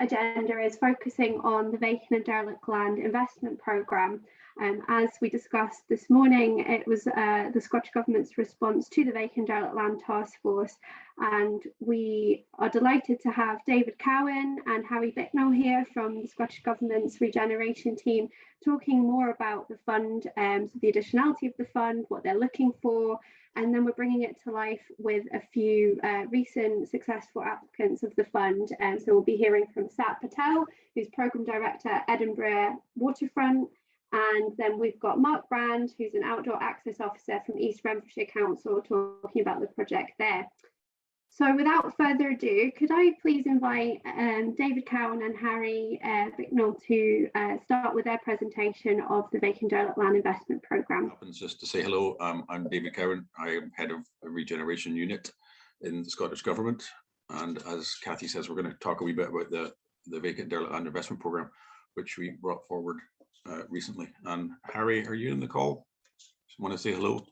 agenda is focusing on the Vacant and Derelict Land Investment Programme. As we discussed this morning, it was the Scottish Government's response to the Vacant and Derelict Land Task Force, and we are delighted to have David Cowan and Harry Brickell here from the Scottish Government's Regeneration team talking more about the fund, so the additionality of the fund, what they're looking for, and then we're bringing it to life with a few recent successful applicants of the fund. So we'll be hearing from Patel, who's Programme Director at Edinburgh Waterfront, and then we've got Mark Brand, who's an Outdoor Access Officer from East Renfrewshire Council, talking about the project there. So without further ado, could I please invite David Cowan and Harry Brickell to start with their presentation of the Vacant and Derelict Land Investment Programme. Just to say hello, I'm David Cowan. I am Head of a Regeneration Unit in the Scottish Government. And as Cathy says, we're going to talk a wee bit about the Vacant and Derelict Land Investment Programme, which we brought forward recently. And Harry, are you in the call? Just want to say hello.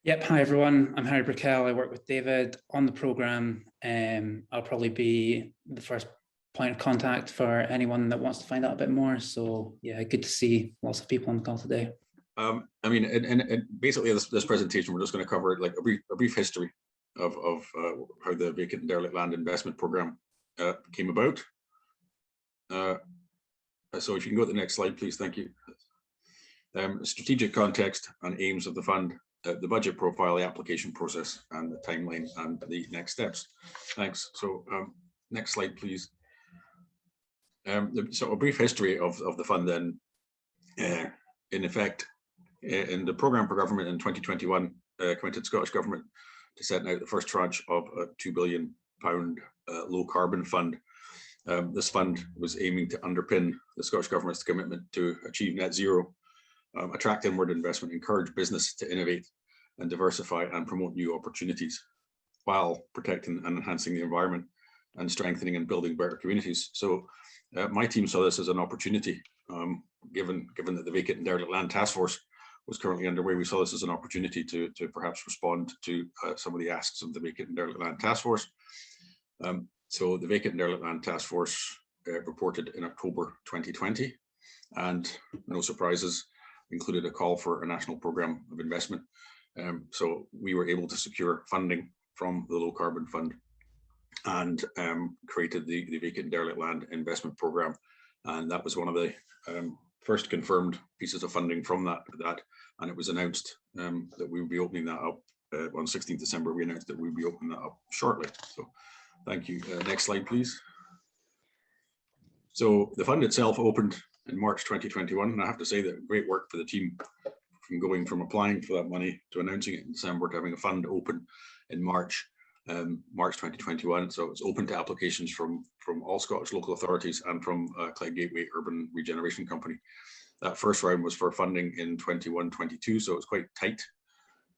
Yep, hi everyone, I'm Harry Brickell. I work with David on the programme. I'll probably be the first point of contact for anyone that wants to find out a bit more. So yeah, good to see lots of people on the call today. I mean, and basically this presentation, we're just going to cover like a brief history of how the Vacant and Derelict Land Investment Programme came about. So if you can go to the next slide, please, thank you. Strategic context and aims of the fund. The budget profile, the application process, and the timeline, and the next steps. Thanks. So next slide, please. So a brief history of the fund then. In effect, in the programme for government in 2021, committed Scottish Government to set out the first tranche of a £2 billion low carbon fund. This fund was aiming to underpin the Scottish Government's commitment to achieve net zero, attract inward investment, encourage business to innovate and diversify and promote new opportunities while protecting and enhancing the environment and strengthening and building better communities. So my team saw this as an opportunity, given that the Vacant and Derelict Land Task Force was currently underway. We saw this as an opportunity to perhaps respond to some of the asks of the Vacant and Derelict Land Task Force. So the Vacant and Derelict Land Task Force reported in October 2020, and no surprises, included a call for a national programme of investment. So we were able to secure funding from the Low Carbon Fund and created the Vacant and Derelict Land Investment Programme. And that was one of the first confirmed pieces of funding from that. And it was announced that we would be opening that up on 16th December. We announced that we would be opening that up shortly. So thank you. Next slide, please. So the fund itself opened in March 2021, and I have to say that great work for the team, from going from applying for that money to announcing it in December to having a fund open in March 2021. So it's open to applications from all Scottish local authorities and from Clegg Gateway Urban Regeneration Company. That first round was for funding in 21-22, so it's quite tight.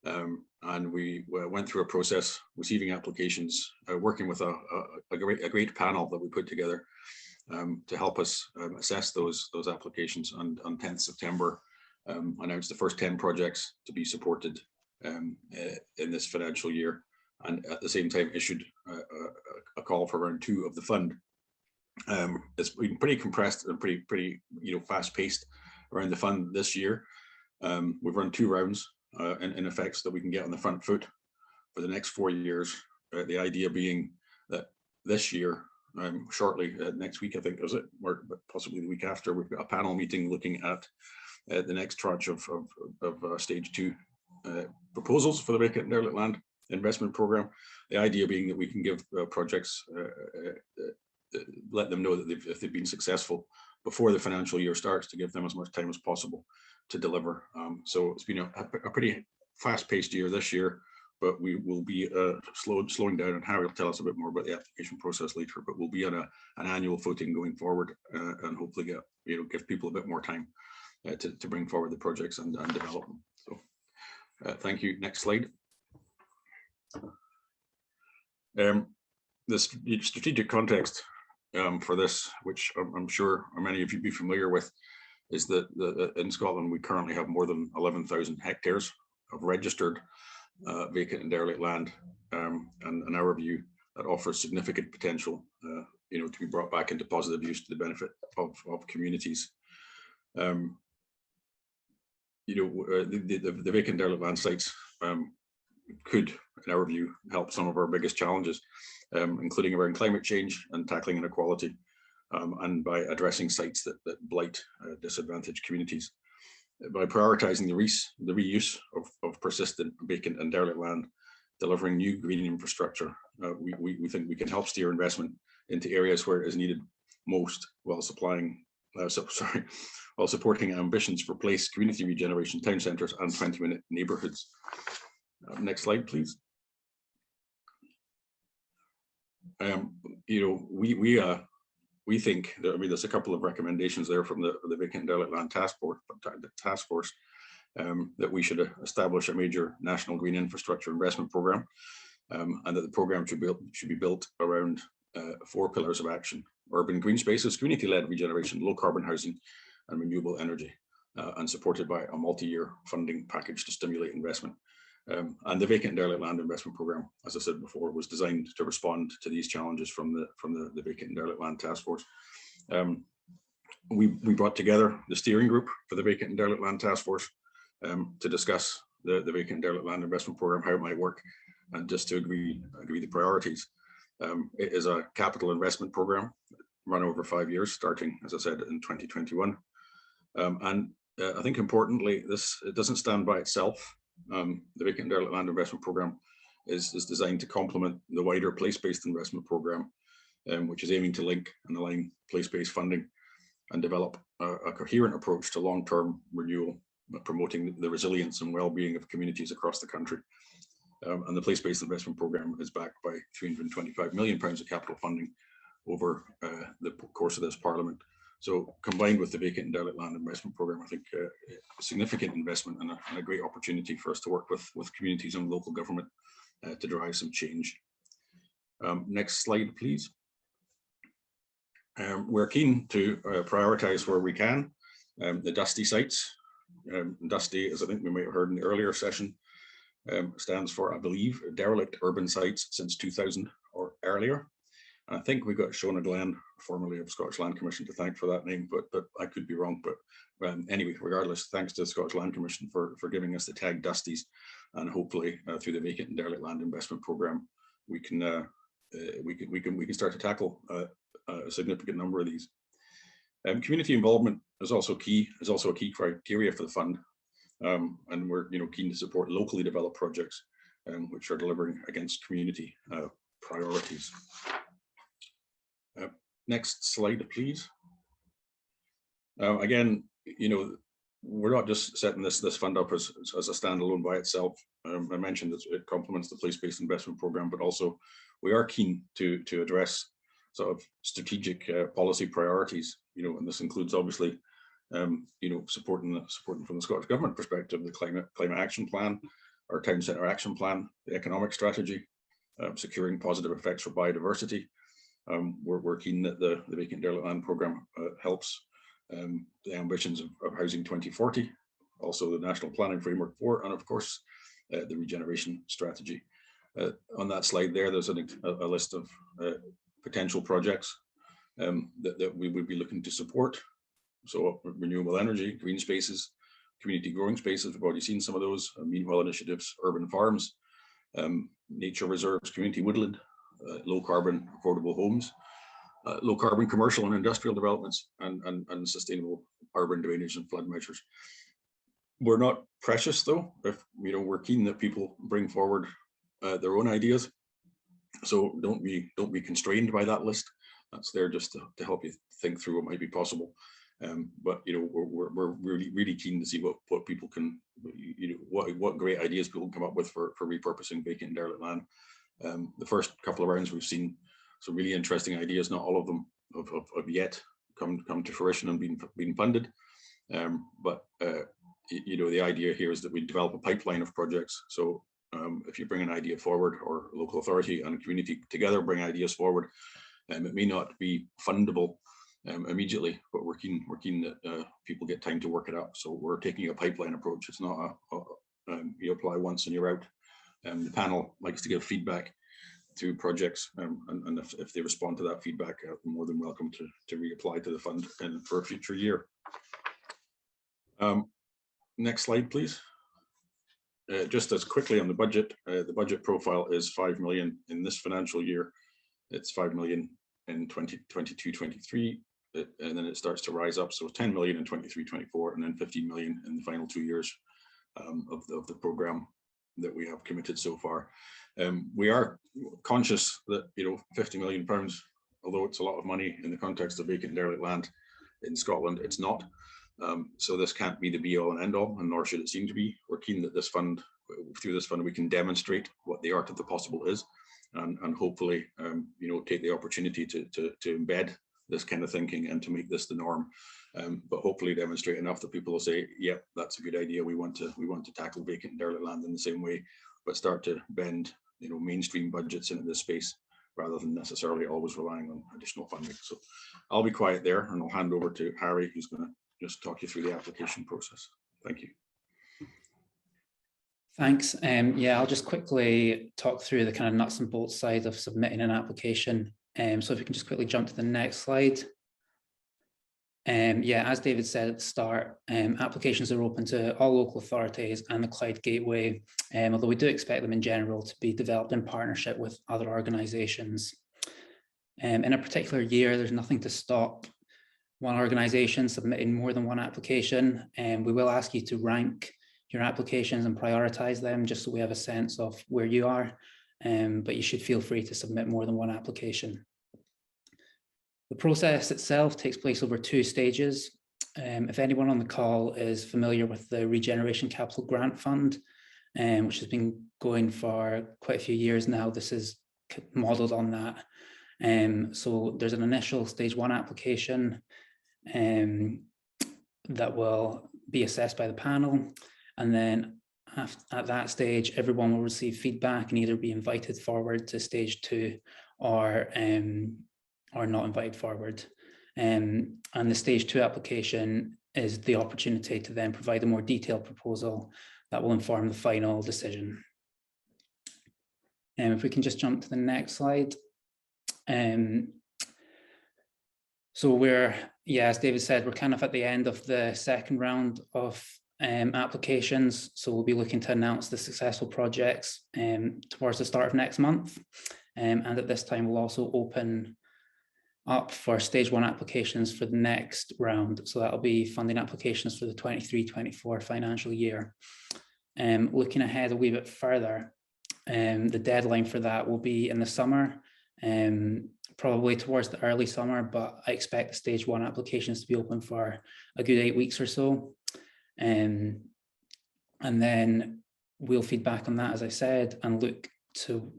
And we went through a process, receiving applications, working with a great panel that we put together to help us assess those applications, and on 10th September announced the first 10 projects to be supported in this financial year, and at the same time issued a call for round 2 of the fund. It's been pretty compressed and pretty fast paced around the fund this year. We've run 2 rounds in effect, so that we can get on the front foot for the next 4 years. The idea being that this year, shortly next week, I think, is it, or possibly the week after, we've got a panel meeting looking at the next tranche of stage 2 proposals for the Vacant and Derelict Land Investment Programme. The idea being that we can give projects, let them know that if they've been successful before the financial year starts, to give them as much time as possible to deliver. So it's been a pretty fast-paced year this year, but we will be slowing down, and Harry will tell us a bit more about the application process later, but we'll be on an annual footing going forward, and hopefully give people a bit more time to bring forward the projects and develop them. So thank you. Next slide. The strategic context for this, which I'm sure many of you be familiar with, is that in Scotland we currently have more than 11,000 hectares of registered vacant and derelict land, and in our view that offers significant potential, to be brought back into positive use to the benefit of communities. The vacant derelict land sites could, in our view, help some of our biggest challenges, including around climate change and tackling inequality, and by addressing sites that blight disadvantaged communities. By prioritising the reuse of persistent vacant and derelict land, delivering new green infrastructure, we think we can help steer investment into areas where it is needed most, while supporting ambitions for place community regeneration, town centres and 20-minute neighbourhoods. Next slide, please. We think that, there's a couple of recommendations there from the Vacant and Derelict Land Task Force, that we should establish a major national green infrastructure investment programme, and that the programme should be built around 4 pillars of action: urban green spaces, community-led regeneration, low carbon housing and renewable energy, and supported by a multi-year funding package to stimulate investment. And the Vacant and Derelict Land Investment Programme, as I said before, was designed to respond to these challenges from the Vacant and Derelict Land Task Force. We brought together the steering group for the Vacant and Derelict Land Task Force to discuss the Vacant and Derelict Land Investment Programme, how it might work, and just to agree the priorities. It is a capital investment programme run over 5 years, starting, as I said, in 2021. And I think importantly, it doesn't stand by itself. The Vacant and Derelict Land Investment Programme is designed to complement the wider place-based investment programme, which is aiming to link and align place-based funding and develop a coherent approach to long-term renewal, promoting the resilience and well-being of communities across the country. And the place-based investment programme is backed by £325 million of capital funding over the course of this Parliament. So combined with the Vacant and Derelict Land Investment Programme, I think a significant investment and a great opportunity for us to work with communities and local government to drive some change. Next slide, please. We're keen to prioritise where we can the dusty sites. Dusty, as I think we might have heard in the earlier session, stands for, I believe, derelict urban sites since 2000 or earlier. And I think we've got Shona Glenn, formerly of Scottish Land Commission, to thank for that name, but I could be wrong. But anyway, regardless, thanks to the Scottish Land Commission for giving us the tag Dusties, and hopefully through the Vacant and Derelict Land Investment Programme, we can start to tackle a significant number of these. Community involvement is also a key criteria for the fund, and we're keen to support locally developed projects which are delivering against community priorities. Next slide, please. Again, we're not just setting this fund up as a standalone by itself. I mentioned that it complements the place-based investment programme, but also we are keen to address sort of strategic policy priorities. And this includes obviously, supporting from the Scottish Government perspective, the climate action plan, our town centre action plan, the economic strategy, securing positive effects for biodiversity. We're keen that the Vacant and Derelict Land Programme helps the ambitions of Housing 2040, also the National Planning Framework 4, and of course the Regeneration Strategy. On that slide there's a list of potential projects that we would be looking to support. So renewable energy, green spaces, community growing spaces, we've already seen some of those, meanwhile initiatives, urban farms, nature reserves, community woodland, low carbon affordable homes, low carbon commercial and industrial developments, and sustainable urban drainage and flood measures. We're not precious though, if we're keen that people bring forward their own ideas. So don't be constrained by that list. That's there just to help you think through what might be possible. But we're really keen to see what people can, what great ideas people can come up with for repurposing vacant and derelict land. The first couple of rounds we've seen some really interesting ideas. Not all of them have yet come to fruition and been funded. But the idea here is that we develop a pipeline of projects. So if you bring an idea forward, or local authority and community together bring ideas forward, it may not be fundable immediately, but we're keen that people get time to work it up. So we're taking a pipeline approach. It's not you apply once and you're out. The panel likes to give feedback through projects, and if they respond to that feedback, I'm more than welcome to reapply to the fund for a future year. Next slide, please. Just as quickly on the budget profile is 5 million in this financial year. It's 5 million in 2022-23, and then it starts to rise up. So 10 million in 23-24, and then 15 million in the final 2 years of the programme that we have committed so far. We are conscious that, you know, 50 million pounds, although it's a lot of money in the context of vacant and derelict land in Scotland, it's not. So this can't be the be all and end all, and nor should it seem to be. We're keen that this fund, through this fund, we can demonstrate what the art of the possible is, and hopefully, you know, take the opportunity to embed this kind of thinking and to make this the norm. But hopefully demonstrate enough that people will say, yeah, that's a good idea. We want to tackle vacant and derelict land in the same way, but start to bend, you know, mainstream budgets into this space rather than necessarily always relying on additional funding. So I'll be quiet there, and I'll hand over to Harry, who's going to just talk you through the application process. Thank you. Thanks. Yeah, I'll just quickly talk through the kind of nuts and bolts side of submitting an application. So if we can just quickly jump to the next slide. Yeah, as David said at the start, applications are open to all local authorities and the Clyde Gateway, although we do expect them in general to be developed in partnership with other organisations. In a particular year, there's nothing to stop one organisation submitting more than one application, and we will ask you to rank your applications and prioritise them just so we have a sense of where you are, but you should feel free to submit more than one application. The process itself takes place over 2 stages. If anyone on the call is familiar with the Regeneration Capital Grant Fund, which has been going for quite a few years now, this is modelled on that. So there's an initial stage 1 application that will be assessed by the panel, and then at that stage, everyone will receive feedback and either be invited forward to stage 2 or not invited forward. And the stage 2 application is the opportunity to then provide a more detailed proposal that will inform the final decision. And if we can just jump to the next slide. So we're, yeah, as David said, we're kind of at the end of the second round of applications. So we'll be looking to announce the successful projects towards the start of next month. And at this time, we'll also open up for stage 1 applications for the next round. So that'll be funding applications for the 23-24 financial year. Looking ahead a wee bit further, the deadline for that will be in the summer, probably towards the early summer, but I expect the stage 1 applications to be open for a good 8 weeks or so. And then we'll feedback on that, as I said, and look to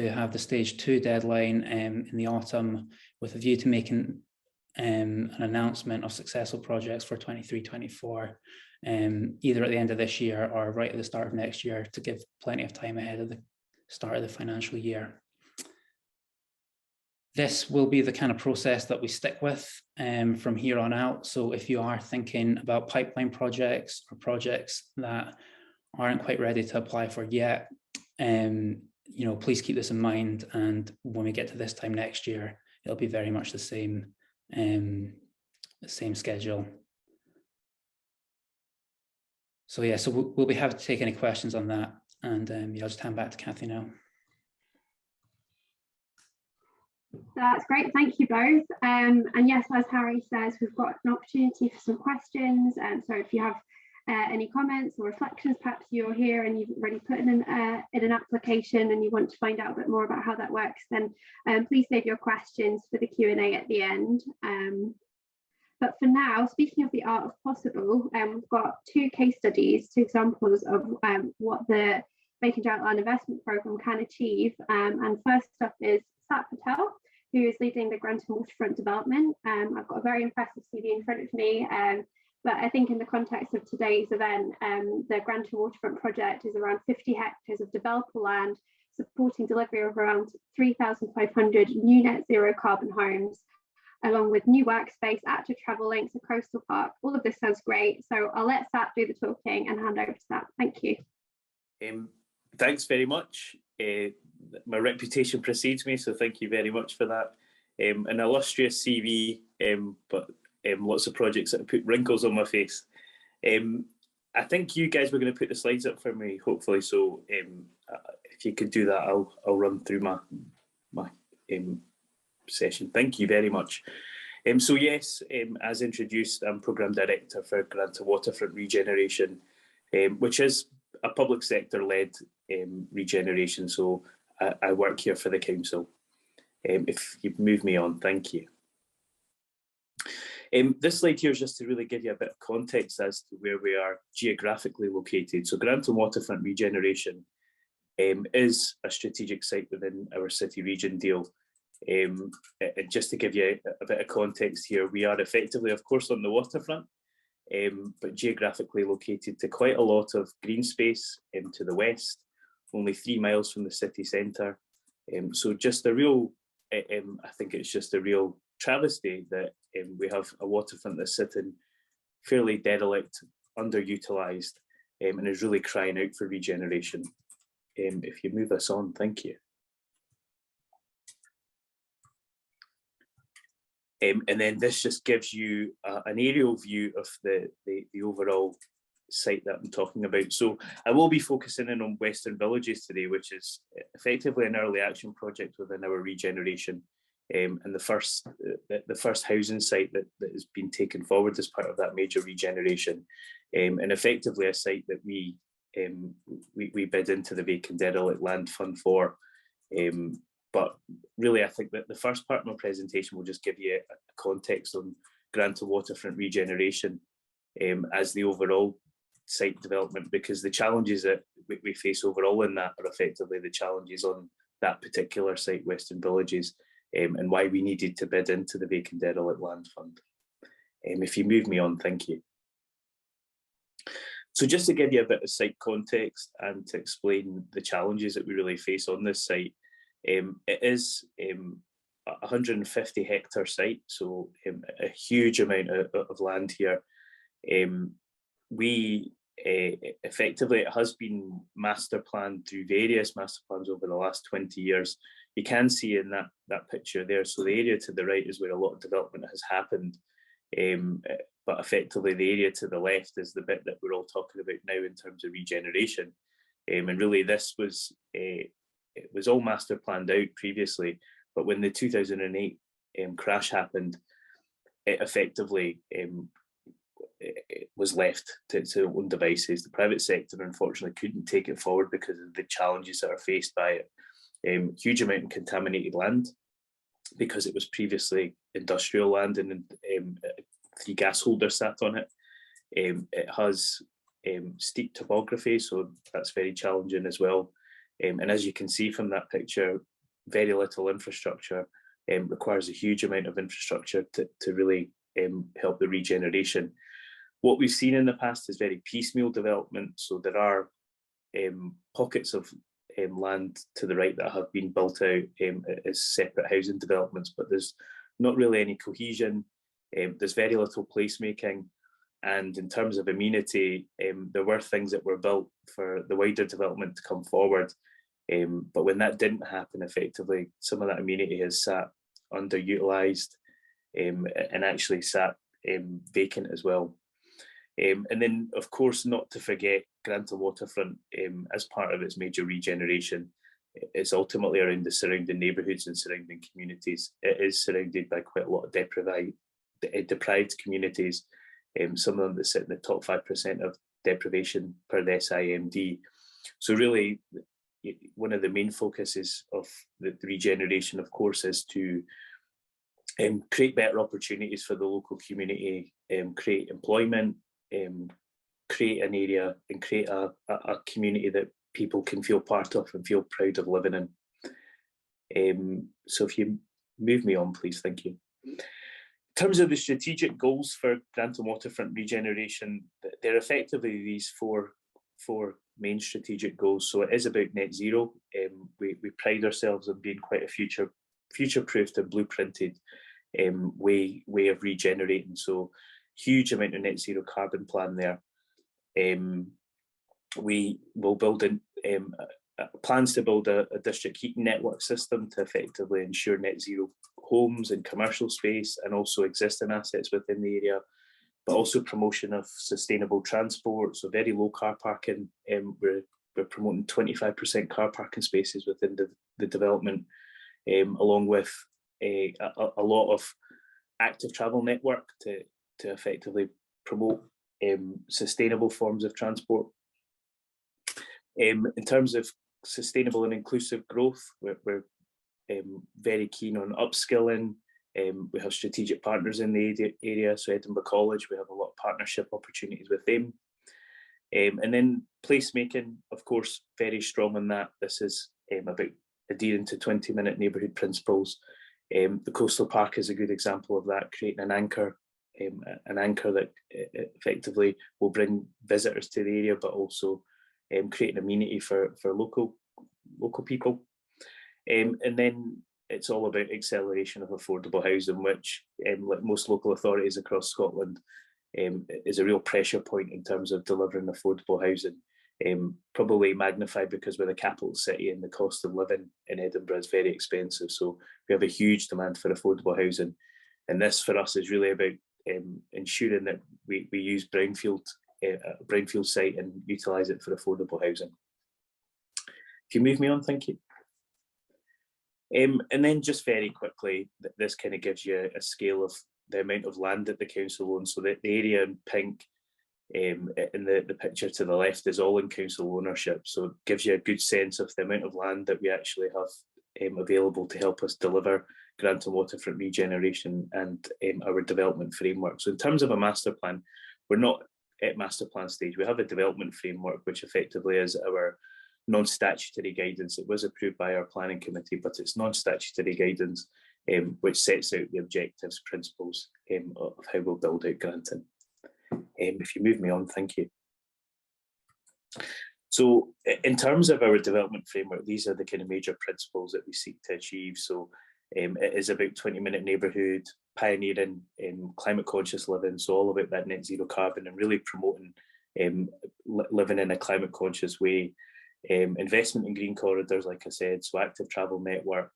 have the stage 2 deadline in the autumn with a view to making an announcement of successful projects for 23-24, either at the end of this year or right at the start of next year, to give plenty of time ahead of the start of the financial year. This will be the kind of process that we stick with from here on out. So if you are thinking about pipeline projects or projects that aren't quite ready to apply for yet, you know, please keep this in mind. And when we get to this time next year, it'll be very much the same schedule. So yeah, so we'll be happy to take any questions on that. And yeah, I'll just hand back to Kathy now. That's great, thank you both. And yes, as Harry says, we've got an opportunity for some questions. So if you have any comments or reflections, perhaps you're here and you've already put in an application and you want to find out a bit more about how that works, then please save your questions for the Q&A at the end. But for now, speaking of the art of possible, we've got 2 case studies, 2 examples of what the Vacant and Derelict Land Investment Programme can achieve. And first up is Patel, who is leading the Grant and Waterfront development. I've got a very impressive CV in front of me, but I think in the context of today's event, the Grant and Waterfront project is around 50 hectares of developable land, supporting delivery of around 3,500 new net zero carbon homes, along with new workspace, active travel links, a coastal park. All of this sounds great. So I'll let Sat do the talking and hand over to Sat. Thank you. Thanks very much. my reputation precedes me, so thank you very much for that. An illustrious CV, but lots of projects that have put wrinkles on my face. I think you guys were going to put the slides up for me, hopefully. So if you could do that, I'll run through my session. Thank you very much. So yes, as introduced, I'm Programme Director for Grant and Waterfront Regeneration, which is a public sector-led regeneration. So I work here for the council. If you move me on, thank you. This slide here is just to really give you a bit of context as to where we are geographically located. So Grant and Waterfront Regeneration is a strategic site within our city region deal. Just to give you a bit of context here, we are effectively, of course, on the waterfront, but geographically located to quite a lot of green space to the west, only 3 miles from the city centre. So just a real, I think it's just a real travesty that we have a waterfront that's sitting fairly derelict, underutilised, and is really crying out for regeneration. If you move us on, thank you. And then this just gives you an aerial view of the overall site that I'm talking about. So I will be focusing in on Western Villages today, which is effectively an early action project within our regeneration, and the first housing site that has been taken forward as part of that major regeneration, and effectively a site that we bid into the Vacant and Derelict Land Fund for. But really, I think that the first part of my presentation will just give you a context on Grant and Waterfront Regeneration as the overall site development, because the challenges that we face overall in that are effectively the challenges on that particular site, Western Villages, and why we needed to bid into the Vacant Derelict Land Fund. If you move me on, thank you. So just to give you a bit of site context and to explain the challenges that we really face on this site, it is a 150 hectare site, so a huge amount of land here. Effectively, it has been master planned through various master plans over the last 20 years. You can see in that picture there, so the area to the right is where a lot of development has happened, but effectively the area to the left is the bit that we're all talking about now in terms of regeneration. And really this was it was all master planned out previously, but when the 2008 crash happened, it effectively it was left to its own devices. The private sector unfortunately couldn't take it forward because of the challenges that are faced by it. Huge amount of contaminated land because it was previously industrial land and 3 gas holders sat on it. It has steep topography, so that's very challenging as well. And as you can see from that picture, very little infrastructure, requires a huge amount of infrastructure to really help the regeneration. What we've seen in the past is very piecemeal development. So there are pockets of land to the right that have been built out as separate housing developments, but there's not really any cohesion. There's very little placemaking. And in terms of amenity, there were things that were built for the wider development to come forward. But when that didn't happen, effectively, some of that amenity has sat underutilised and actually sat vacant as well. And then, of course, not to forget, Grant and Waterfront, as part of its major regeneration, it's ultimately around the surrounding neighbourhoods and surrounding communities. It is surrounded by quite a lot of deprived communities, some of them that sit in the top 5% of deprivation per the SIMD. So really, one of the main focuses of the regeneration, of course, is to create better opportunities for the local community, create employment, create an area and create a community that people can feel part of and feel proud of living in. So if you move me on, please, thank you. In terms of the strategic goals for Grant and Waterfront Regeneration, they're effectively these four main strategic goals. So it is about net zero. We pride ourselves on being quite a future-proofed and blueprinted way of regenerating. So huge amount of net zero carbon plan there. We will build in plans to build a district heating network system to effectively ensure net zero homes and commercial space and also existing assets within the area, but also promotion of sustainable transport, so very low car parking. We're promoting 25% car parking spaces within the development, along with a lot of active travel network to effectively promote sustainable forms of transport. In terms of sustainable and inclusive growth, we're very keen on upskilling. We have strategic partners in the area, so Edinburgh College, we have a lot of partnership opportunities with them. And then placemaking, of course, very strong on that. This is about adhering to 20-minute neighbourhood principles. The Coastal Park is a good example of that, creating an anchor that effectively will bring visitors to the area, but also create an amenity for local people. And then it's all about acceleration of affordable housing, which, like most local authorities across Scotland, is a real pressure point in terms of delivering affordable housing. Probably magnified because we're the capital city and the cost of living in Edinburgh is very expensive. So we have a huge demand for affordable housing. And this for us is really about ensuring that we use brownfield site and utilise it for affordable housing. If you move me on, thank you. And then just very quickly, this kind of gives you a scale of the amount of land that the council owns. So the area in pink in the picture to the left is all in council ownership. So it gives you a good sense of the amount of land that we actually have available to help us deliver Grant and Waterfront regeneration and our development framework. So in terms of a master plan, we're not at master plan stage. We have a development framework, which effectively is our non-statutory guidance. It was approved by our planning committee, but it's non-statutory guidance, which sets out the objectives, principles of how we'll build out Granton. If you move me on, thank you. So in terms of our development framework, these are the kind of major principles that we seek to achieve. So it is about 20-minute neighbourhood, pioneering climate conscious living, so all about that net zero carbon and really promoting living in a climate conscious way. Investment in green corridors, like I said, so active travel network,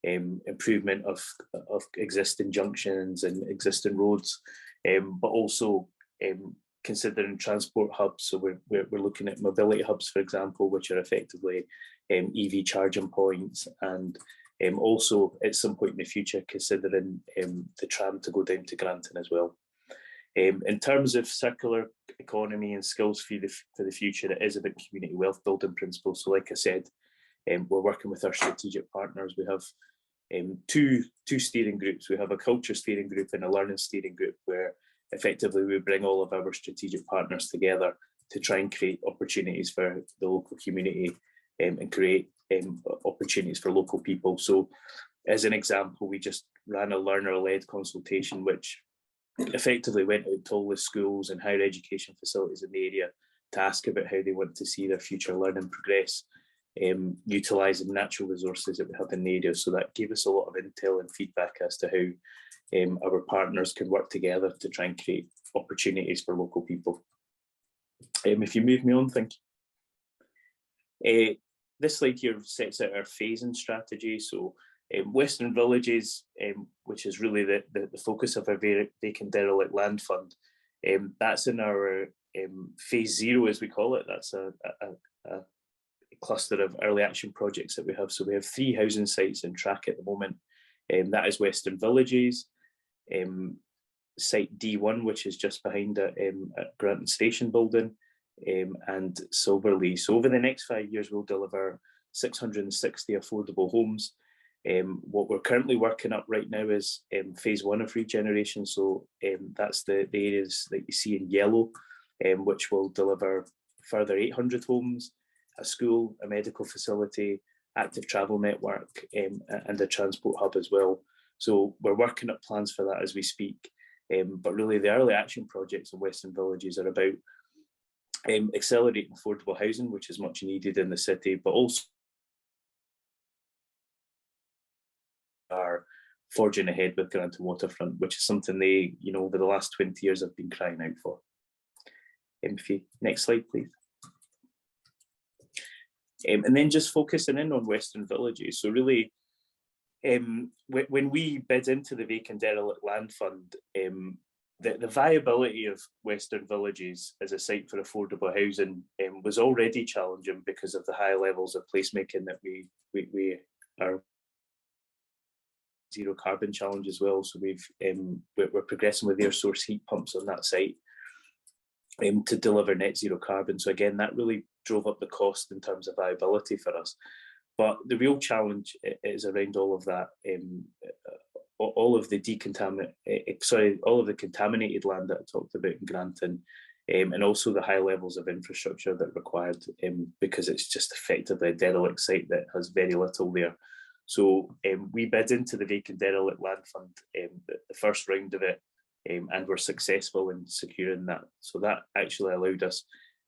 improvement of existing junctions and existing roads, but also considering transport hubs. So we're looking at mobility hubs, for example, which are effectively EV charging points, and also at some point in the future considering the tram to go down to Granton as well. In terms of circular economy and skills for the future, it is about community wealth building principles. So like I said, we're working with our strategic partners. We have two steering groups. We have a culture steering group and a learning steering group, where effectively we bring all of our strategic partners together to try and create opportunities for the local community and create opportunities for local people. So as an example, we just ran a learner-led consultation, which effectively went out to all the schools and higher education facilities in the area to ask about how they want to see their future learning progress, utilising natural resources that we have in the area. So that gave us a lot of intel and feedback as to how our partners can work together to try and create opportunities for local people. If you move me on, thank you. This slide here sets out our phasing strategy. So Western Villages, which is really the focus of our Vacant Derelict Land Fund, that's in our phase 0, as we call it. That's a cluster of early action projects that we have. So we have 3 housing sites in track at the moment. That is Western Villages, site D1, which is just behind at Granton Station building, and Silverlea. So over the next 5 years, we'll deliver 660 affordable homes. What we're currently working up right now is phase 1 of regeneration. So that's the areas that you see in yellow, which will deliver further 800 homes, a school, a medical facility, active travel network, and a transport hub as well. So we're working up plans for that as we speak. But really the early action projects in Western Villages are about accelerating affordable housing, which is much needed in the city, but also are forging ahead with Grant and Waterfront, which is something they, over the last 20 years have been crying out for. Next slide, please. And then just focusing in on Western Villages. So really, when we bid into the Vacant Derelict Land Fund, the viability of Western Villages as a site for affordable housing was already challenging because of the high levels of placemaking that we are zero carbon challenge as well. So we're progressing with air source heat pumps on that site to deliver net zero carbon. So again, that really drove up the cost in terms of viability for us. But the real challenge is around all of that, all of the contaminated land that I talked about in Granton, and also the high levels of infrastructure that are required, because it's just effectively a derelict site that has very little there. So we bid into the Vacant Derelict Land Fund, the first round of it, and were successful in securing that. So that actually allowed us,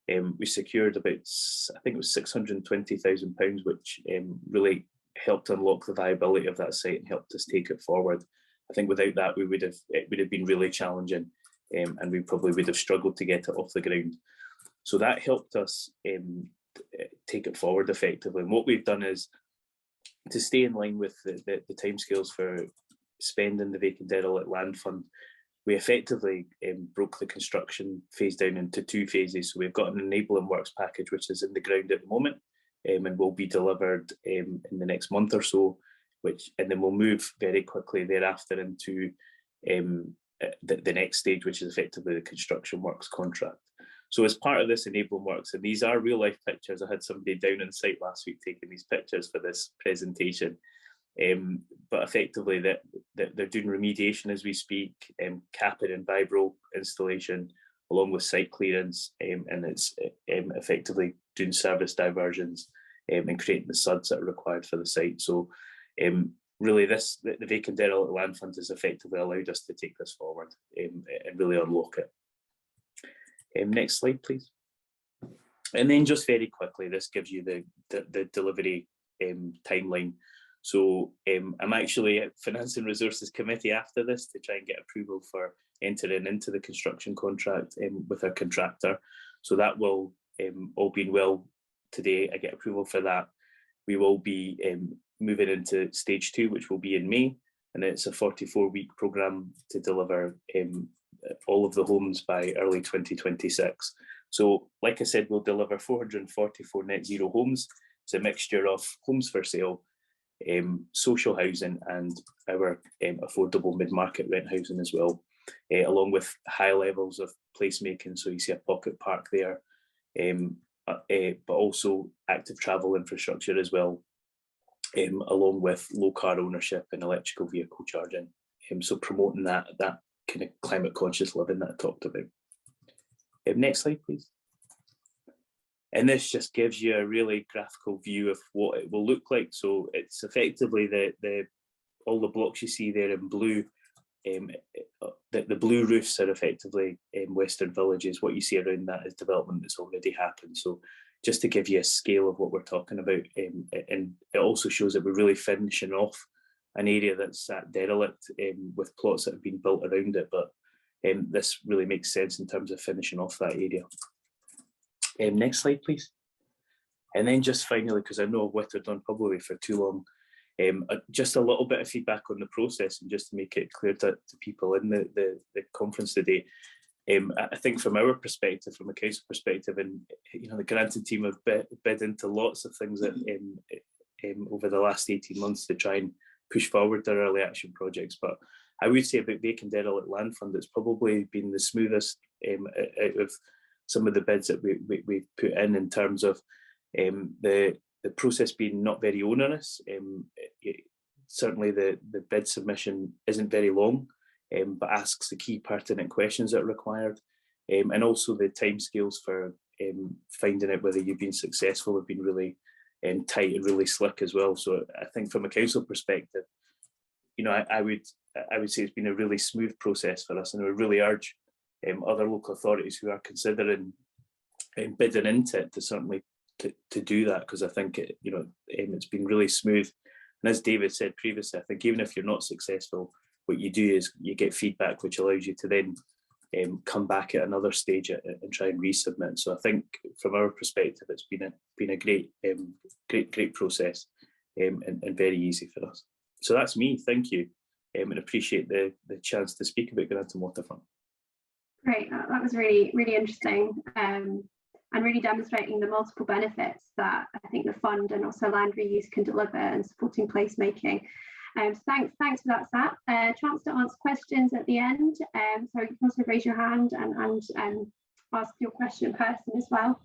we secured about, I think it was £620,000, which really helped unlock the viability of that site and helped us take it forward. I think without that, it would have been really challenging, and we probably would have struggled to get it off the ground. So that helped us take it forward effectively. And what we've done is, to stay in line with the timescales for spending the Vacant Derelict Land Fund, we effectively broke the construction phase down into 2 phases. So we've got an enabling works package, which is in the ground at the moment, and will be delivered in the next month or so, and then we'll move very quickly thereafter into the next stage, which is effectively the construction works contract. So as part of this enabling works, and these are real life pictures, I had somebody down on site last week taking these pictures for this presentation, but effectively that they're doing remediation as we speak, capping and vibro installation along with site clearance, and it's effectively doing service diversions and creating the SUDs that are required for the site. So really the Vacant Derelict Land Fund has effectively allowed us to take this forward and really unlock it. Next slide, please. And then just very quickly, this gives you the delivery timeline. So I'm actually at Finance and Resources Committee after this to try and get approval for entering into the construction contract with our contractor. So that will, all being well today, I get approval for that. We will be moving into stage 2, which will be in May, and it's a 44-week programme to deliver all of the homes by early 2026. So like I said, we'll deliver 444 net zero homes. It's a mixture of homes for sale, social housing, and our affordable mid-market rent housing as well, along with high levels of placemaking. So you see a pocket park there, but also active travel infrastructure as well, along with low car ownership and electrical vehicle charging. So promoting that kind of climate conscious living that I talked about. Next slide, please. And this just gives you a really graphical view of what it will look like. So it's effectively all the blocks you see there in blue. The blue roofs are effectively Western Villages. What you see around that is development that's already happened. So just to give you a scale of what we're talking about, and it also shows that we're really finishing off an area that's at derelict with plots that have been built around it. But this really makes sense in terms of finishing off that area. Next slide, please. And then just finally, because I know I've whittled on probably for too long, just a little bit of feedback on the process, and just to make it clear to people in the conference today. I think from our perspective, from a council perspective, and the Granton team have bid into lots of things that, over the last 18 months to try and push forward their early action projects. But I would say about Vacant Derelict Land Fund, it's probably been the smoothest out of some of the bids that we've put in terms of the process being not very onerous. Certainly the bid submission isn't very long, but asks the key pertinent questions that are required. And also the timescales for finding out whether you've been successful have been really tight and really slick as well. So I think from a council perspective, I would say it's been a really smooth process for us, and I would really urge other local authorities who are considering bidding into it to certainly to do that, because I think it's been really smooth. And as David said previously, I think even if you're not successful, what you do is you get feedback which allows you to then come back at another stage and try and resubmit. So I think from our perspective, it's been a great process and very easy for us. So that's me. Thank you, and appreciate the chance to speak about Grant and Waterfront. Great, that was really interesting, and really demonstrating the multiple benefits that I think the fund and also land reuse can deliver and supporting placemaking. So thanks for that, Sat. Chance to answer questions at the end. So you can also raise your hand and ask your question in person as well.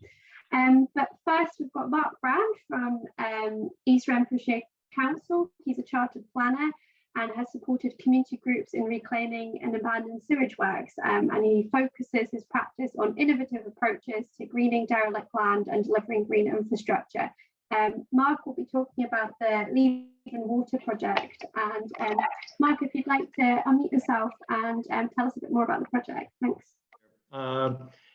But first, we've got Mark Brand from East Renfrewshire Council. He's a chartered planner and has supported community groups in reclaiming and abandoned sewage works. And he focuses his practice on innovative approaches to greening derelict land and delivering green infrastructure. Mark will be talking about the Leave and Water project. And Mark, if you'd like to unmute yourself and tell us a bit more about the project. Thanks.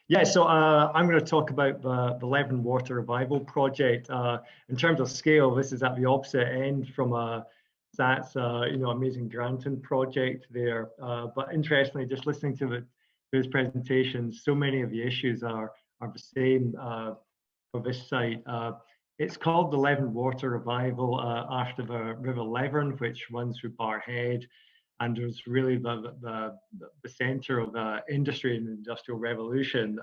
Yeah, so I'm going to talk about the Leave and Water Revival project. In terms of scale, this is at the opposite end from Sat's amazing Granton project there. But interestingly, just listening to his presentation, so many of the issues are the same for this site. It's called the Leave and Water Revival after the River Leven, which runs through Barrhead, and it was really the centre of the industry and the Industrial Revolution,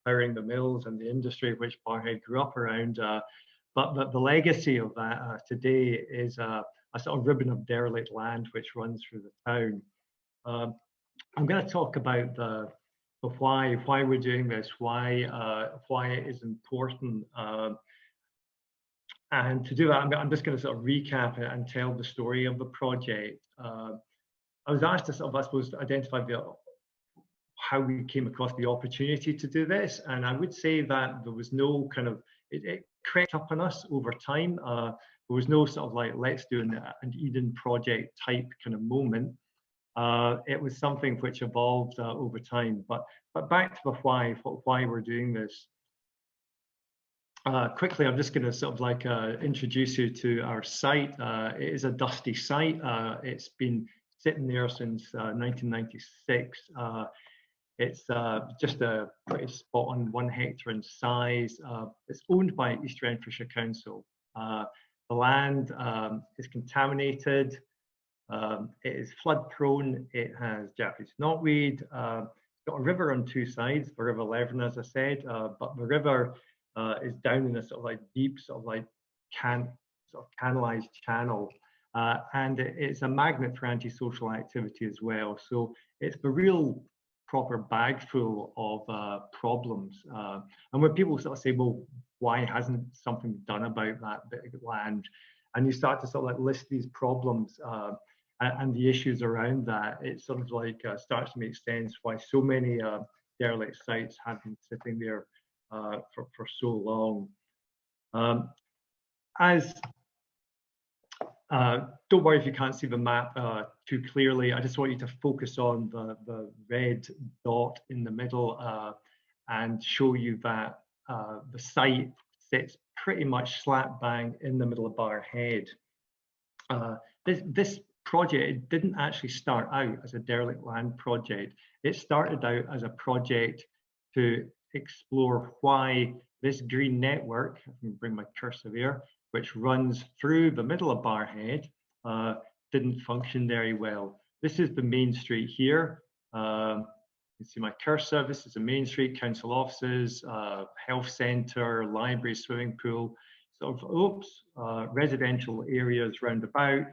powering the mills and the industry which Barrhead grew up around. But the legacy of that today is a sort of ribbon of derelict land which runs through the town. I'm going to talk about the why we're doing this, why it is important. And to do that, I'm just going to sort of recap it and tell the story of the project. I was asked to sort of, I suppose, identify how we came across the opportunity to do this. And I would say that there was no kind of, it crept up on us over time. There was no sort of like, let's do an Eden project type kind of moment. It was something which evolved over time. But back to the why we're doing this. Quickly, I'm just going to sort of like introduce you to our site. It is a dusty site. It's been sitting there since 1996. It's just a pretty spot on 1 hectare in size. It's owned by East Renfrewshire Council. The land is contaminated. It is flood prone. It has Japanese knotweed. It's got a river on 2 sides, the River Leven, as I said, but the river is down in a sort of like deep, sort of like canalized channel, and it's a magnet for antisocial activity as well. So it's the real proper bag full of problems. And when people sort of say, well, why hasn't something done about that bit of land? And you start to sort of like list these problems and the issues around that, it sort of like starts to make sense why so many derelict sites have been sitting there for so long. Don't worry if you can't see the map too clearly. I just want you to focus on the red dot in the middle and show you that the site sits pretty much slap bang in the middle of Barrhead. This project, it didn't actually start out as a derelict land project. It started out as a project to explore why this green network, I can bring my cursor there, which runs through the middle of Barrhead, didn't function very well. This is the main street here. You can see my cursor. This is the main street, council offices, health centre, library, swimming pool, sort of residential areas round about,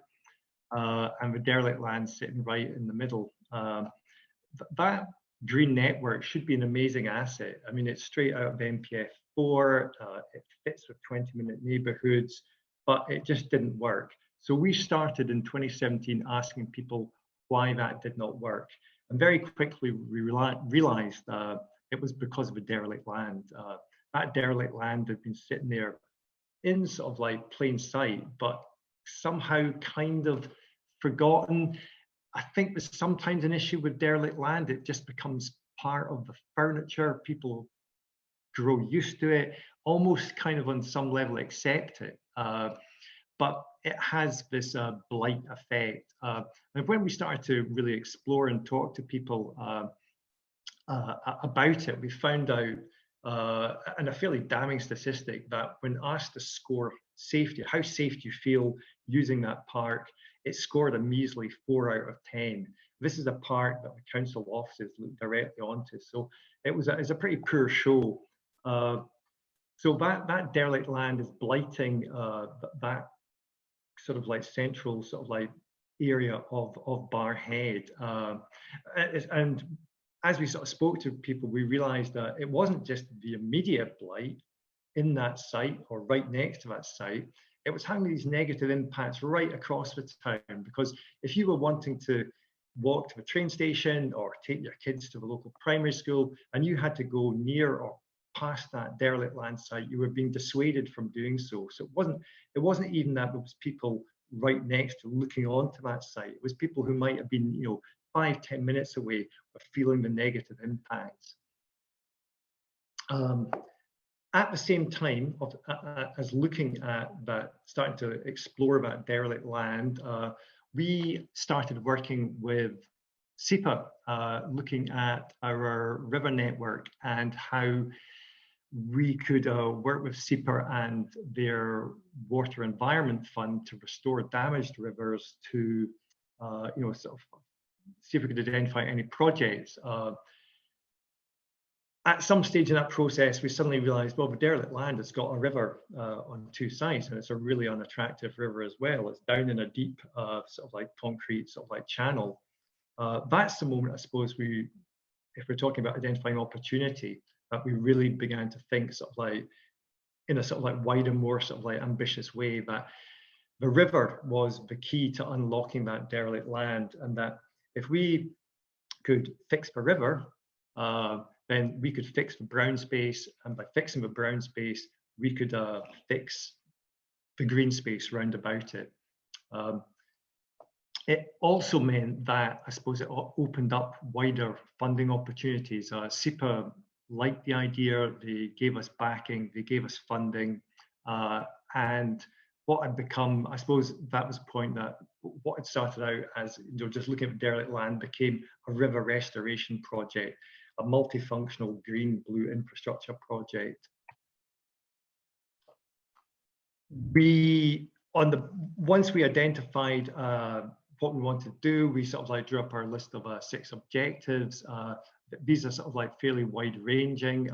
and the derelict land sitting right in the middle. That green network should be an amazing asset. I mean, it's straight out of NPF4, it fits with 20-minute neighbourhoods, but it just didn't work. So we started in 2017 asking people why that did not work. And very quickly we realised it was because of the derelict land. That derelict land had been sitting there in sort of like plain sight, but somehow kind of forgotten. I think there's sometimes an issue with derelict land. It just becomes part of the furniture. People grow used to it, almost kind of on some level accept it. But it has this blight effect. And when we started to really explore and talk to people, about it, we found out, and a fairly damning statistic, that when asked to score safety, how safe do you feel using that park, it scored a measly 4 out of 10. This is a park that the council offices look directly onto, so it's a pretty poor show. So that derelict land is blighting that sort of like central sort of like area of Barrhead. And as we sort of spoke to people, we realized that it wasn't just the immediate blight in that site or right next to that site, it was having these negative impacts right across the town. Because if you were wanting to walk to the train station or take your kids to the local primary school and you had to go near or past that derelict land site, you were being dissuaded from doing so. So it wasn't even that there was people right next to looking onto that site. It was people who might have been, 5-10 minutes away of feeling the negative impacts. At the same time as looking at that, starting to explore that derelict land, we started working with SEPA, looking at our river network and how we could work with SEPA and their Water Environment Fund to restore damaged rivers to, sort of see if we could identify any projects. At some stage in that process, we suddenly realized, well, the derelict land has got a river on 2 sides, and it's a really unattractive river as well. It's down in a deep sort of like concrete sort of like channel. That's the moment, I suppose, if we're talking about identifying opportunity, that we really began to think sort of like in a sort of like wider, more sort of like ambitious way, that the river was the key to unlocking that derelict land, and that if we could fix the river, then we could fix the brown space, and by fixing the brown space, we could fix the green space round about it. It also meant that, I suppose, it opened up wider funding opportunities. SEPA liked the idea, they gave us backing, they gave us funding, and what had become, I suppose that was the point, that what had started out as just looking at derelict land became a river restoration project, a multifunctional green-blue infrastructure project. Once we identified what we wanted to do, we sort of like drew up our list of 6 objectives. These are sort of like fairly wide-ranging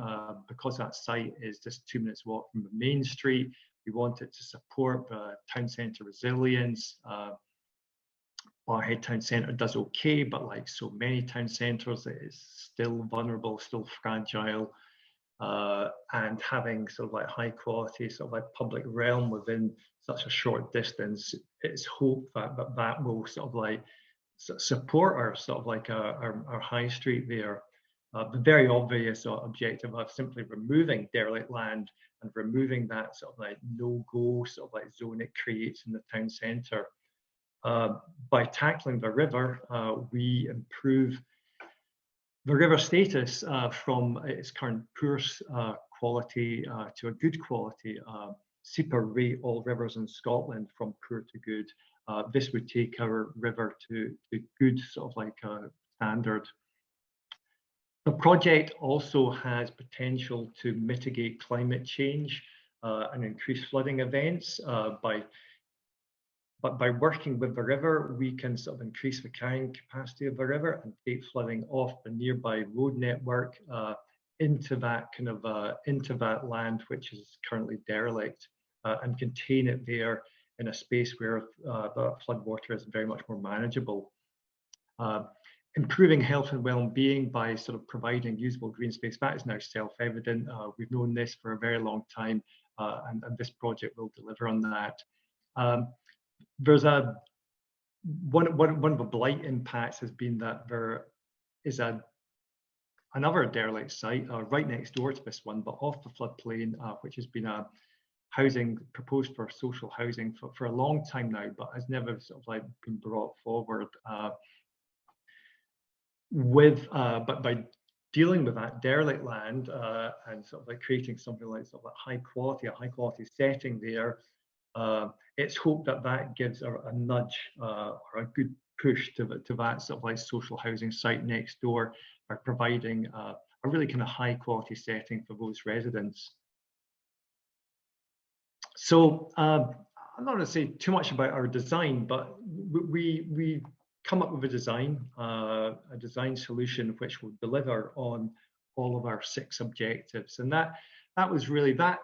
because that site is just 2 minutes walk from the main street. We wanted to support town centre resilience. Barrhead Town Centre does okay, but like so many town centres, it is still vulnerable, still fragile, and having sort of like high quality sort of like public realm within such a short distance, it's hoped that will sort of like support our sort of like our high street there. The very obvious objective of simply removing derelict land and removing that sort of like no-go sort of like zone it creates in the town centre. By tackling the river, we improve the river status from its current poor quality to a good quality. SEPA rate all rivers in Scotland from poor to good. This would take our river to the good sort of like standard. The project also has potential to mitigate climate change and increase flooding events But by working with the river, we can sort of increase the carrying capacity of the river and take flooding off the nearby road network into that kind of into that land which is currently derelict, and contain it there in a space where the floodwater is very much more manageable. Improving health and well-being by sort of providing usable green space, that is now self-evident. We've known this for a very long time, and this project will deliver on that. There's one of the blight impacts has been that there is another derelict site right next door to this one, but off the floodplain, which has been a housing proposed for social housing for a long time now, but has never sort of like been brought forward. But by dealing with that derelict land and sort of like creating something like sort of like a high quality setting there, it's hoped that that gives a nudge or a good push to that sort of like social housing site next door by providing a really kind of high quality setting for those residents. So I'm not going to say too much about our design, but we come up with a design solution which will deliver on all of our 6 objectives, and that was really that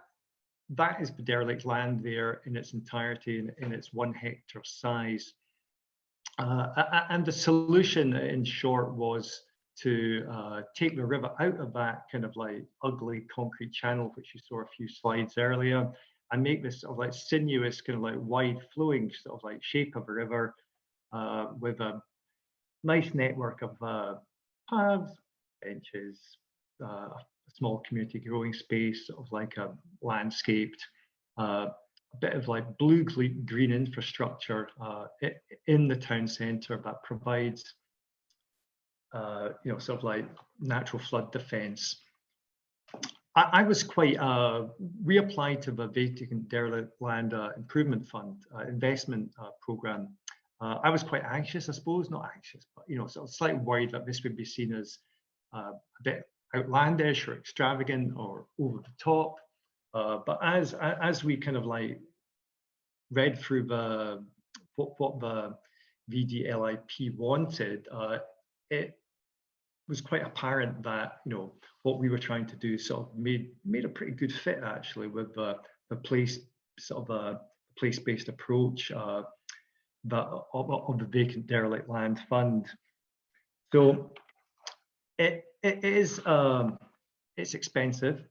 is the derelict land there in its entirety, in its 1 hectare size, and the solution in short was to take the river out of that kind of like ugly concrete channel which you saw a few slides earlier, and make this sort of like sinuous kind of like wide flowing sort of like shape of a river with a nice network of paths, benches, a small community growing space, sort of like a landscaped, a bit of like blue green infrastructure in the town centre that provides you know, sort of like natural flood defence. I was quite, we applied to the Vacant and Derelict Land Improvement Fund investment programme. I was quite anxious, I suppose, not anxious, but, you know, sort of slightly worried that this would be seen as a bit outlandish or extravagant or over the top. But as we kind of like read through what the VDLIP wanted, it was quite apparent that, you know, what we were trying to do sort of made a pretty good fit actually with the place-based approach of the Vacant Derelict Land Fund. So it is it's expensive,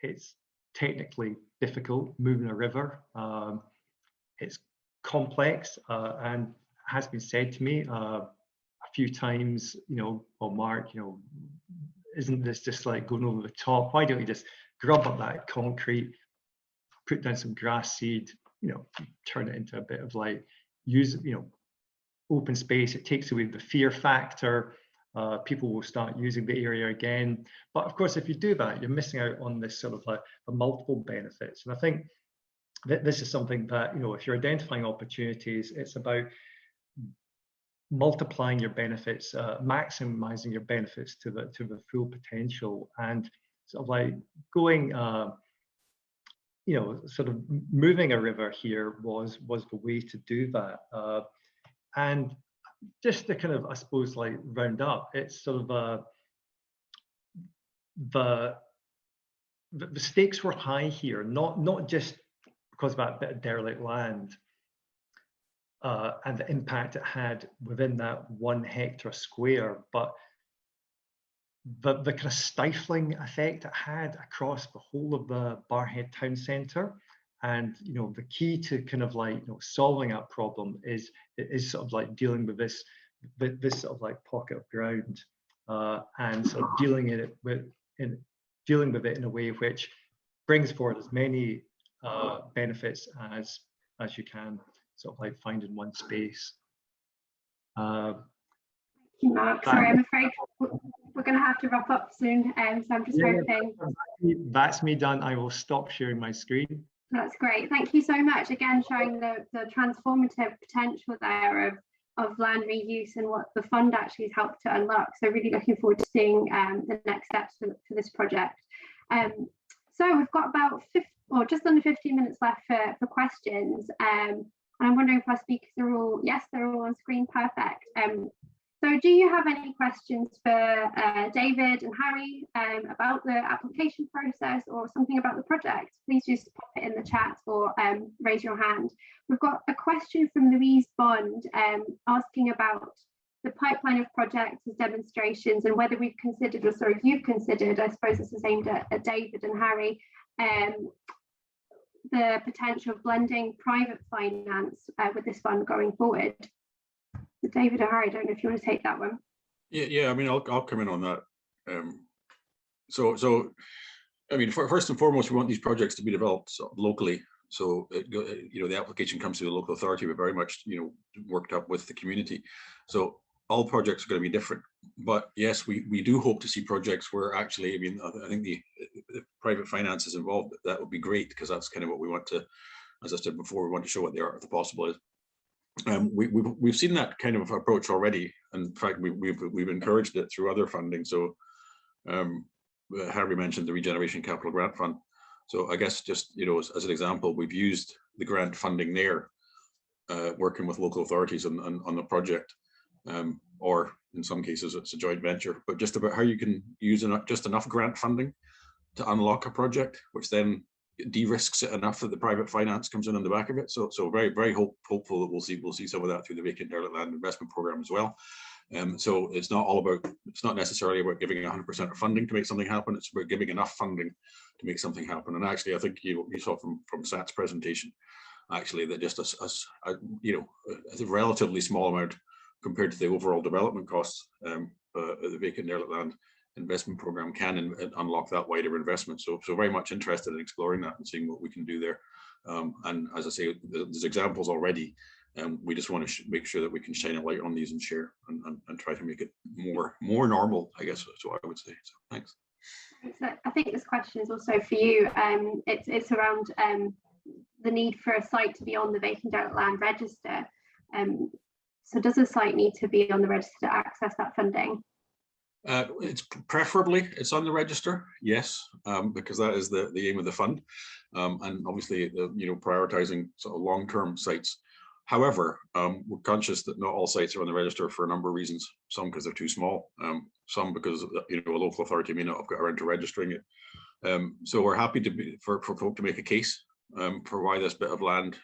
it's technically difficult moving a river, it's complex, and has been said to me a few times, you know, well, Mark, you know, isn't this just like going over the top? Why don't you just grub up that concrete, put down some grass seed, you know, turn it into a bit of like open space. It takes away the fear factor. People will start using the area again. But of course, if you do that, you're missing out on this sort of like the multiple benefits. And I think that this is something that, you know, if you're identifying opportunities, it's about multiplying your benefits, maximizing your benefits to the full potential, and sort of like going, you know, sort of moving a river here was the way to do that. And just to kind of, I suppose, like round up, it's sort of the stakes were high here, not just because of that bit of derelict land and the impact it had within that 1 hectare square, but the kind of stifling effect it had across the whole of the Barrhead town centre. And, you know, the key to kind of like, you know, solving that problem is sort of like dealing with this sort of like pocket of ground, and sort of dealing with it in a way which brings forward as many benefits as you can sort of like find in one space. Thank you, Mark. Sorry, I'm afraid we're going to have to wrap up soon, so I'm just hoping. That's me done. I will stop sharing my screen. That's great. Thank you so much. Again, showing the transformative potential there of land reuse and what the fund actually has helped to unlock. So really looking forward to seeing the next steps for this project. So we've got about just under 15 minutes left for questions. And I'm wondering if our speakers are all, yes, they're all on screen, perfect. So do you have any questions for David and Harry about the application process or something about the project? Please just pop it in the chat or raise your hand. We've got a question from Louise Bond asking about the pipeline of projects as demonstrations and whether we've considered, or sorry, you've considered, I suppose this is aimed at David and Harry, the potential of blending private finance with this fund going forward. So David or Harry, I don't know if you want to take that one. Yeah. I mean, I'll come in on that. So I mean, first and foremost, we want these projects to be developed locally. So you know, the application comes to the local authority, but very much, you know, worked up with the community. So all projects are going to be different. But yes, we do hope to see projects where actually, I mean, I think the private finance is involved. That would be great, because that's kind of what we want to, as I said before, we want to show what the art of the possible is. We've seen that kind of approach already. In fact, we've encouraged it through other funding. So Harry mentioned the Regeneration Capital Grant Fund. So I guess just, you know, as an example, we've used the grant funding there, working with local authorities on the project, or in some cases it's a joint venture, but just about how you can use just enough grant funding to unlock a project, which then de-risks it enough that the private finance comes in on the back of it. So very hopeful that we'll see some of that through the Vacant Derelict Land Investment Programme as well. So it's not necessarily about giving 100% of funding to make something happen. It's about giving enough funding to make something happen. And actually, I think you saw from Sat's presentation, actually, that just a relatively small amount compared to the overall development costs, the Vacant Derelict Land Investment Programme can unlock that wider investment. So very much interested in exploring that and seeing what we can do there. And as I say, there's examples already. We just want to make sure that we can shine a light on these and share and try to make it more normal, I guess is what I would say. So thanks. So I think this question is also for you. It's around the need for a site to be on the Vacant Derelict Land Register. So does a site need to be on the register to access that funding? It's preferably it's on the register, yes, because that is the aim of the fund, and obviously prioritizing sort of long-term sites. However, we're conscious that not all sites are on the register for a number of reasons. Some because they're too small, some because a local authority may not have got around to registering it. So we're happy for folk to make a case for why this bit of land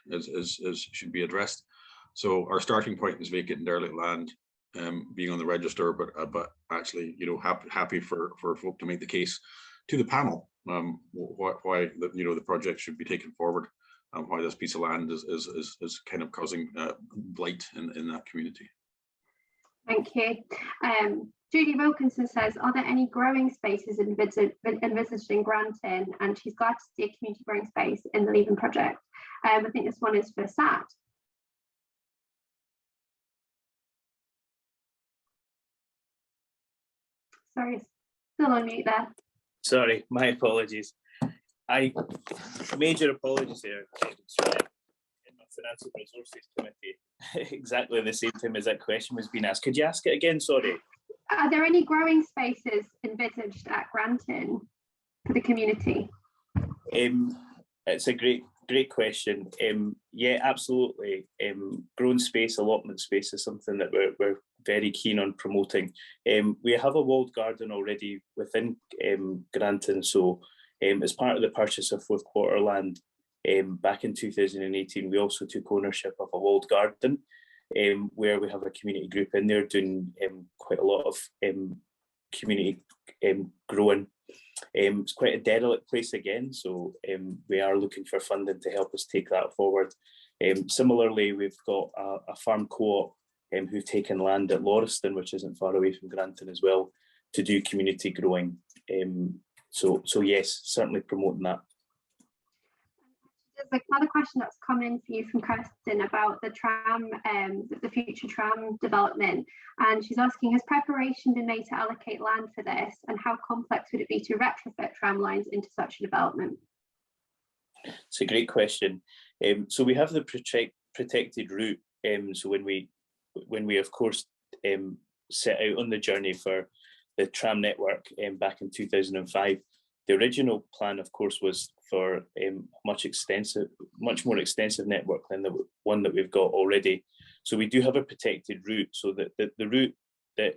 should be addressed. So our starting point is vacant and derelict land being on the register, but actually, happy for folk to make the case to the panel why the project should be taken forward and why this piece of land is kind of causing blight in that community. Thank you. Judy Wilkinson says, are there any growing spaces envisaged in Granton? And she's glad to see a community growing space in the Leven project. I think this one is for Sat. Sorry, still on mute there. Sorry, my apologies. Major apologies there. In my Financial Resources Committee, exactly the same time as that question was being asked. Could you ask it again? Sorry. Are there any growing spaces envisaged at Granton for the community? It's a great question. Yeah, absolutely. Growing space, allotment space is something that we're very keen on promoting. We have a walled garden already within Granton, so as part of the purchase of fourth quarter land back in 2018, we also took ownership of a walled garden where we have a community group in there doing quite a lot of community growing. It's quite a derelict place again, so we are looking for funding to help us take that forward. Similarly, we've got a farm co-op who've taken land at Lauriston, which isn't far away from Granton as well, to do community growing. So yes, certainly promoting that. There's another question that's come in for you from Kirsten about the tram, the future tram development, and she's asking, has preparation been made to allocate land for this, and how complex would it be to retrofit tram lines into such a development? It's a great question. So we have the protected route. So when we of course set out on the journey for the tram network back in 2005, the original plan, of course, was for a much more extensive network than the one that we've got already. So we do have a protected route. So that the route that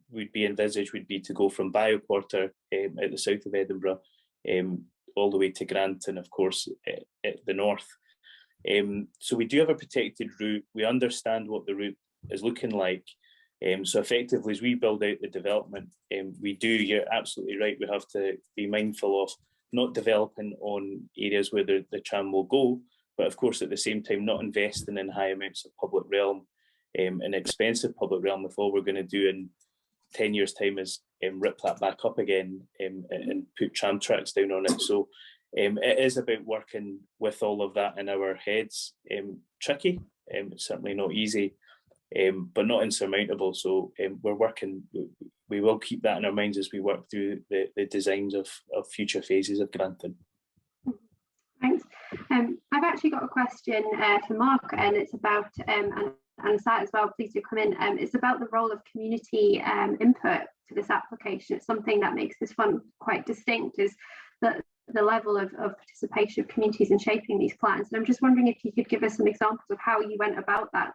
would be envisaged would be to go from Bioquarter at the south of Edinburgh all the way to Granton, of course, at the north. So we do have a protected route. We understand what the route is looking like. So effectively, as we build out the development, you're absolutely right, we have to be mindful of not developing on areas where the tram will go, but of course at the same time not investing in high amounts of public realm and expensive public realm if all we're going to do in 10 years' time is rip that back up again and put tram tracks down on it. So it is about working with all of that in our heads. Tricky, it's certainly not easy, but not insurmountable. So we're working, we will keep that in our minds as we work through the designs of future phases of Granton. Thanks. I've actually got a question for Mark, and it's about, and Sat as well, please do come in. It's about the role of community input for this application. It's something that makes this fund quite distinct, is that the level of participation of communities in shaping these plans. And I'm just wondering if you could give us some examples of how you went about that.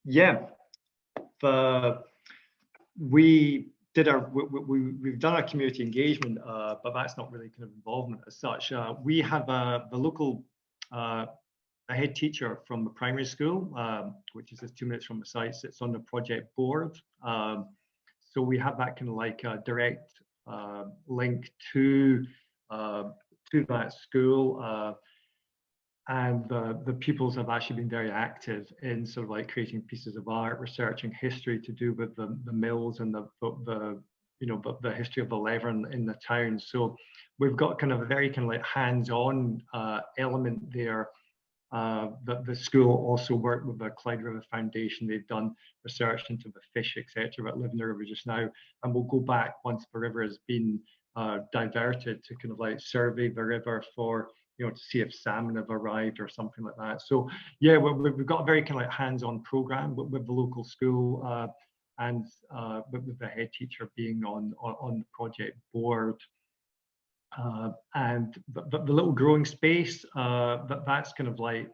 Yeah, we've done our community engagement, but that's not really kind of involvement as such. We have the local a head teacher from the primary school, which is just 2 minutes from the site, sits on the project board. So we have that kind of like a direct link to that school. And the pupils have actually been very active in sort of like creating pieces of art, researching history to do with the mills and the history of the lever in the town. So we've got kind of a very kind of like hands-on element there. The school also worked with the Clyde River Foundation. They've done research into the fish, etc., that live in the river just now, and we'll go back once the river has been diverted to kind of like survey the river for, you know, to see if salmon have arrived or something like that. So yeah, we've got a very kind of like hands-on program with the local school, and with the head teacher being on the project board. And the little growing space, that's kind of like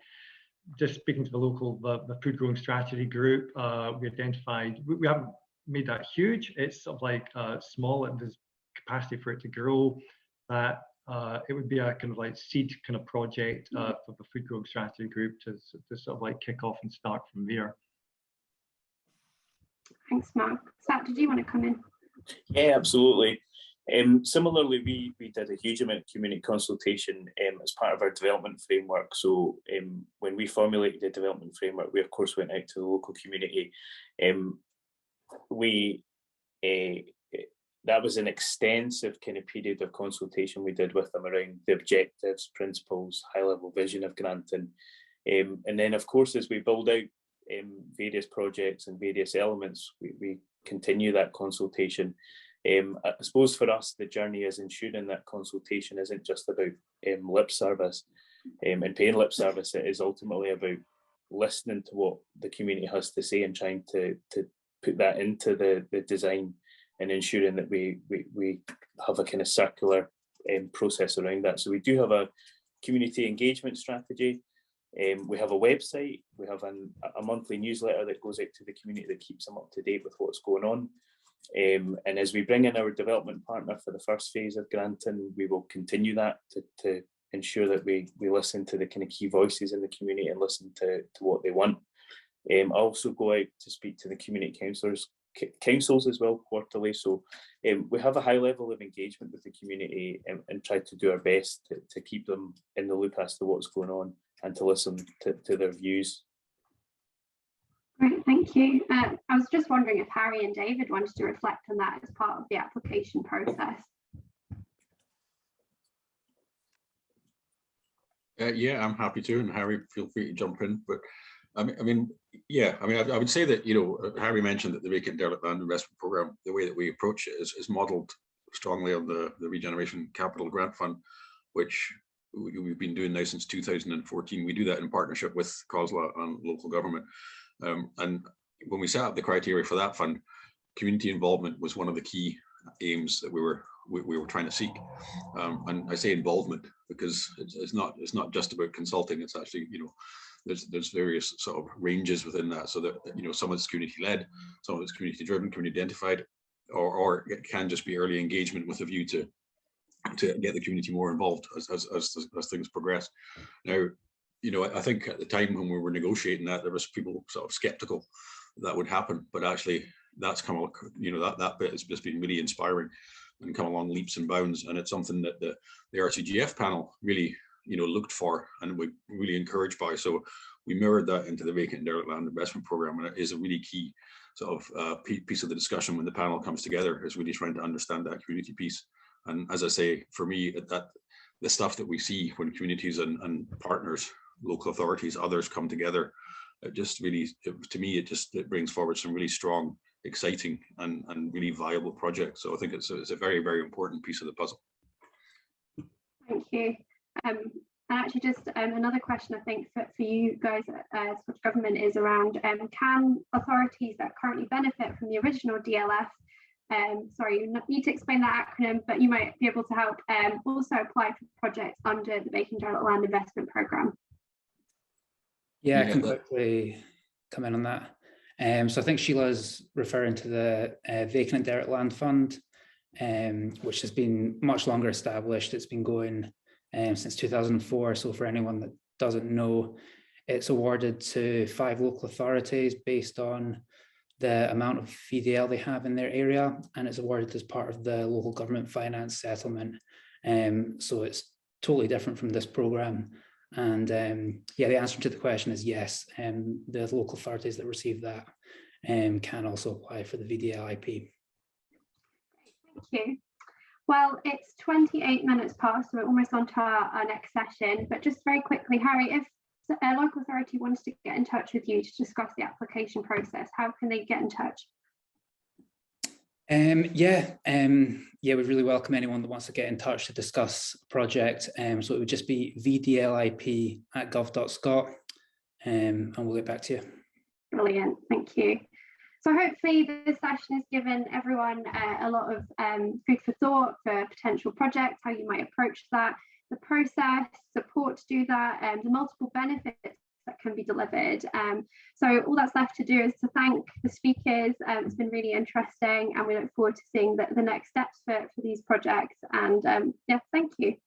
just speaking to the local, the food growing strategy group. We identified, we haven't made that huge. It's sort of like small, and there's capacity for it to grow. That it would be a kind of like seed kind of project for the food growing strategy group to sort of like kick off and start from there. Thanks, Mark. Sat, did you want to come in? Yeah, absolutely. Similarly, we did a huge amount of community consultation as part of our development framework. So when we formulated the development framework, we of course went out to the local community. That was an extensive kind of period of consultation we did with them around the objectives, principles, high-level vision of Granton. And then, of course, as we build out various projects and various elements, we continue that consultation. I suppose for us, the journey is ensuring that consultation isn't just about lip service and paying lip service. It is ultimately about listening to what the community has to say and trying to put that into the design, and ensuring that we have a kind of circular process around that. So we do have a community engagement strategy. We have a website. We have a monthly newsletter that goes out to the community that keeps them up to date with what's going on. And as we bring in our development partner for the first phase of Granton, we will continue that to ensure that we listen to the kind of key voices in the community and listen to what they want. I also go out to speak to the community councils as well quarterly. So we have a high level of engagement with the community and try to do our best to keep them in the loop as to what's going on and to listen to their views. Great, thank you. I was just wondering if Harry and David wanted to reflect on that as part of the application process. Yeah, I'm happy to, and Harry, feel free to jump in. But I would say that, you know, Harry mentioned that the Vacant and Derelict Land Investment Programme, the way that we approach it is modelled strongly on the Regeneration Capital Grant Fund, which we've been doing now since 2014. We do that in partnership with COSLA and local government. And when we set up the criteria for that fund, community involvement was one of the key aims that we were trying to seek. And I say involvement because it's not just about consulting. It's actually, you know, there's various sort of ranges within that, so that, you know, some of it's community led, some of it's community driven, community identified, or it can just be early engagement with a view to get the community more involved as things progress. Now, you know, I think at the time when we were negotiating that, there was people sort of skeptical that would happen, but actually that's come, you know, that bit has just been really inspiring and come along leaps and bounds, and it's something that the RCGF panel really, you know, looked for and we really encouraged by. So we mirrored that into the Vacant and Derelict Land Investment Programme, and it is a really key sort of piece of the discussion when the panel comes together, is really trying to understand that community piece. And as I say, for me, that the stuff that we see when communities and partners, local authorities, others come together, it just really, to me, it brings forward some really strong, exciting and really viable projects. So I think it's a very, very important piece of the puzzle. Thank you. And actually just another question I think for you guys at Scottish Government is around can authorities that currently benefit from the original DLF, sorry, you need to explain that acronym, but you might be able to help, also apply for projects under the Vacant and Derelict Land Investment Programme? Yeah, I can quickly come in on that. So I think Sheila's referring to the Vacant and Derelict Land Fund, which has been much longer established. It's been going since 2004. So for anyone that doesn't know, it's awarded to 5 local authorities based on the amount of VDL they have in their area, and it's awarded as part of the local government finance settlement. So it's totally different from this programme. And yeah, the answer to the question is yes. The local authorities that receive that can also apply for the VDLIP. Thank you. Well, it's 28 minutes past, so we're almost on to our next session, but just very quickly, Harry, if a local authority wants to get in touch with you to discuss the application process, how can they get in touch? Yeah, we really welcome anyone that wants to get in touch to discuss a project. So it would just be vdlip@gov.scot, and we'll get back to you. Brilliant, thank you. So hopefully this session has given everyone a lot of food for thought for potential projects, how you might approach that, the process, support to do that, and the multiple benefits that can be delivered. So all that's left to do is to thank the speakers. It's been really interesting, and we look forward to seeing the next steps for these projects. And yeah, thank you.